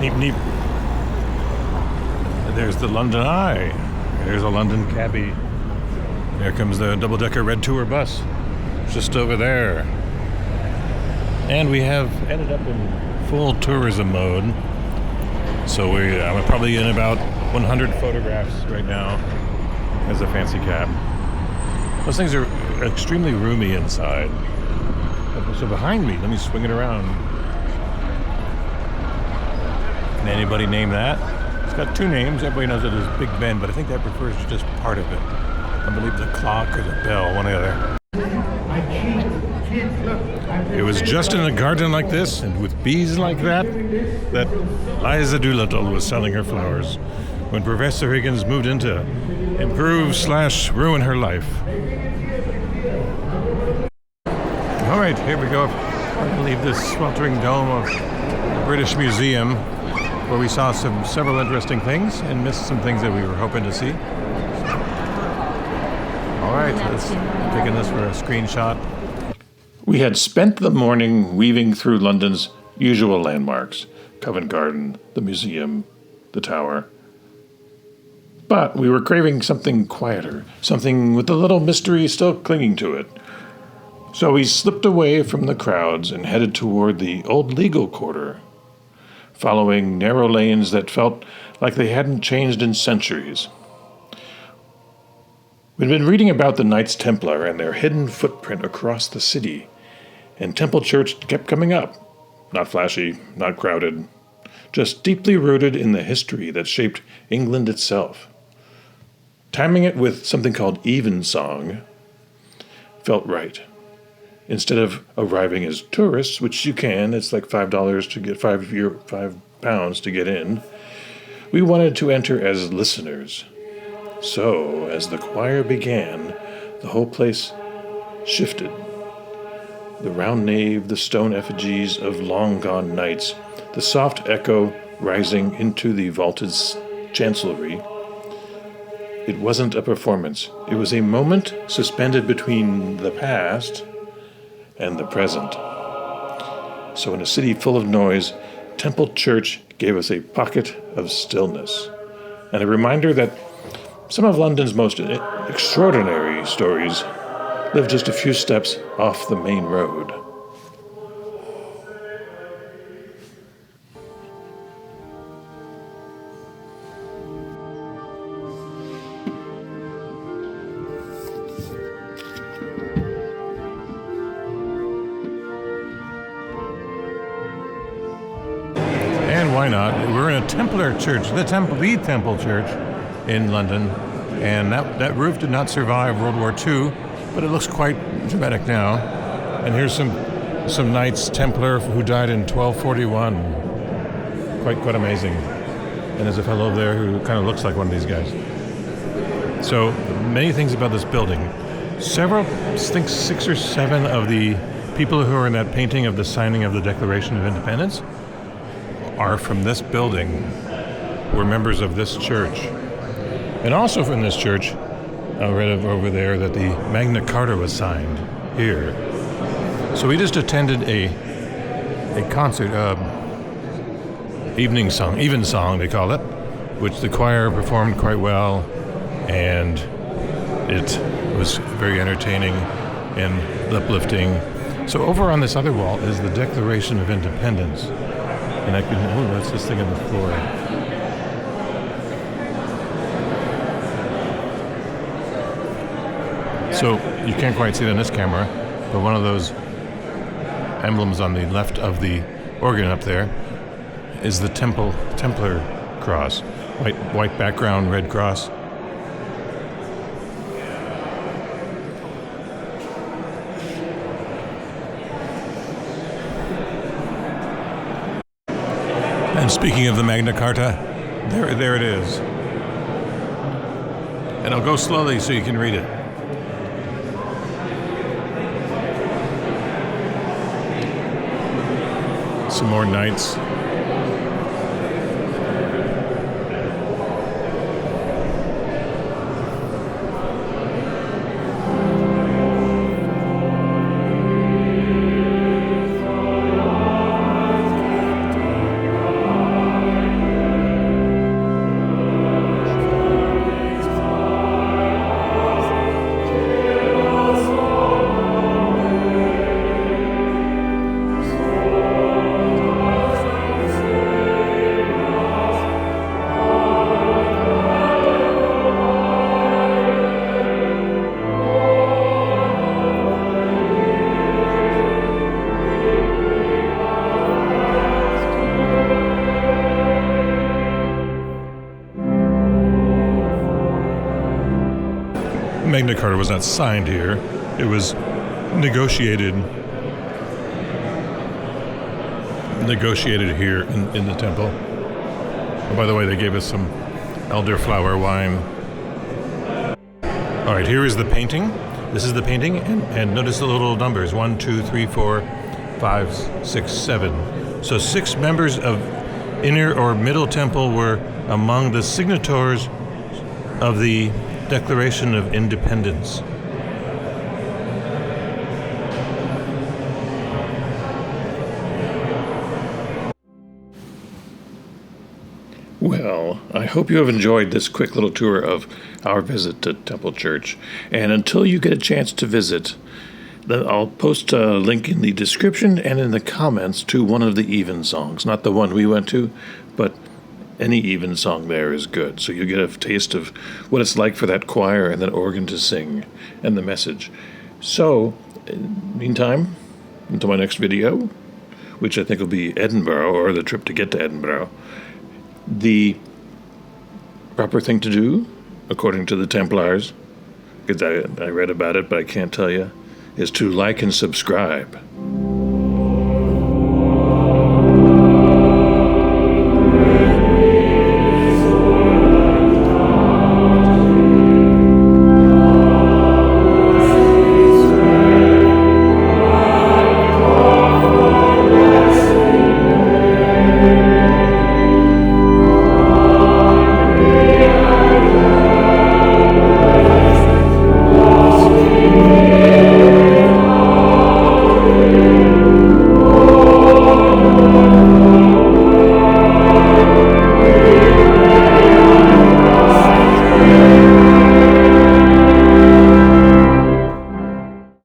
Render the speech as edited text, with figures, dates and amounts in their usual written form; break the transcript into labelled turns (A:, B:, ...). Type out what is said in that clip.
A: Neep, neep. There's the London Eye. There's a London cabbie. There comes the double-decker red tour bus. Just over there. And we have ended up in full tourism mode. So I'm probably in about 100 photographs right now as a fancy cab. Those things are extremely roomy inside. So behind me, let me swing it around. Can anybody name that? It's got two names. Everybody knows it as Big Ben, but I think that refers to just part of it. I believe the clock or the bell, one or the other. It was just in a garden like this, and with bees like that Liza Doolittle was selling her flowers when Professor Higgins moved in to improve/ruin her life. All right, here we go. We're going to leave this sweltering dome of the British Museum, where we saw several interesting things and missed some things that we were hoping to see. All right, taking this for a screenshot. We had spent the morning weaving through London's usual landmarks, Covent Garden, the museum, the tower. But we were craving something quieter, something with a little mystery still clinging to it. So we slipped away from the crowds and headed toward the old legal quarter, following narrow lanes that felt like they hadn't changed in centuries. We'd been reading about the Knights Templar and their hidden footprint across the city, and Temple Church kept coming up. Not flashy, not crowded, just deeply rooted in the history that shaped England itself. Timing it with something called Evensong felt right. Instead of arriving as tourists, which you can, it's like $5 to get £5 to get in, we wanted to enter as listeners. So, as the choir began, the whole place shifted. The round nave, the stone effigies of long-gone knights, the soft echo rising into the vaulted chancellery. It wasn't a performance. It was a moment suspended between the past and the present. So in a city full of noise, Temple Church gave us a pocket of stillness, and a reminder that some of London's most extraordinary stories live just a few steps off the main road. And why not? We're in a Templar church, the Temple Church in London, and that roof did not survive World War II, but it looks quite dramatic now. And here's some Knights Templar who died in 1241. Quite amazing. And there's a fellow there who kind of looks like one of these guys. So many things about this building. I think 6 or 7 of the people who are in that painting of the signing of the Declaration of Independence are from this building, were members of this church. And also from this church, I read over there that the Magna Carta was signed here. So we just attended a concert, Evensong they call it, which the choir performed quite well, and it was very entertaining and uplifting. So over on this other wall is the Declaration of Independence, and that's this thing on the floor. So you can't quite see it on this camera, but one of those emblems on the left of the organ up there is the Templar cross. White background, red cross. And speaking of the Magna Carta, there it is. And I'll go slowly so you can read it. Some more knights. Magna Carta was not signed here. It was negotiated here in the temple. Oh, by the way, they gave us some elderflower wine. All right, here is the painting. This is the painting, and notice the little numbers: 1, 2, 3, 4, 5, 6, 7. So 6 members of Inner or Middle Temple were among the signatories of the Declaration of Independence. Well, I hope you have enjoyed this quick little tour of our visit to Temple Church. And until you get a chance to visit, I'll post a link in the description and in the comments to one of the Evensongs. Not the one we went to, but any Evensong there is good. So you get a taste of what it's like for that choir and that organ to sing and the message. So, in the meantime, until my next video, which I think will be Edinburgh, or the trip to get to Edinburgh, the proper thing to do, according to the Templars, because I read about it, but I can't tell you, is to like and subscribe.